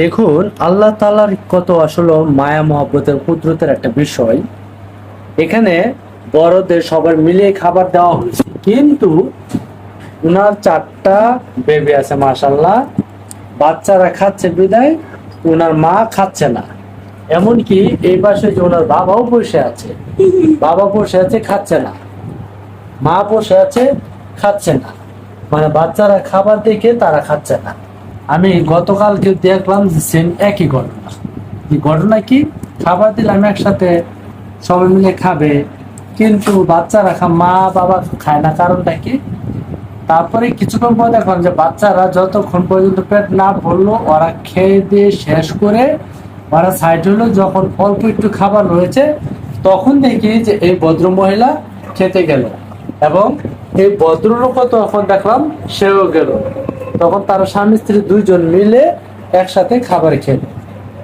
দেখুন আল্লাহ তাআলার কত আসলে মায়া মহব্বতের কুদরতের একটা বিষয়। এখানে বড়দের সবার মিলে খাবার দেওয়া হয়েছে, কিন্তু উনার 4টা বেবি আছে মাশাআল্লাহ, বাচ্চারা খাচ্ছে বিদায় উনার মা খাচ্ছে না। এমনকি এই পাশে যে ওনার বাবাও বসে আছে, বাবা বসে আছে খাচ্ছে না, মা বসে আছে খাচ্ছে না, মানে বাচ্চারা খাবার দেখে তারা খাচ্ছে না। আমি গতকালকে দেখলাম যে সেম একই ঘটনা। এই ঘটনা কি, খাবার দিলাম একসাথে সবাই মিলে খাবে, কিন্তু বাচ্চারা মা বাবা খায় না, কারণটা কি? তারপরে কিছুক্ষণ পর দেখলাম যে বাচ্চারা যতক্ষণ পর্যন্ত পেট না ভরলো ওরা খেয়ে দিয়ে শেষ করে ওরা সাইড হলো, যখন অল্প একটু খাবার রয়েছে তখন দেখি যে এই ভদ্র মহিলা খেতে গেল এবং এই ভদ্রলোকও তখন দেখলাম সেও গেল। তখন তারা স্বামী স্ত্রী দুইজন মিলে একসাথে খাবার খেলো।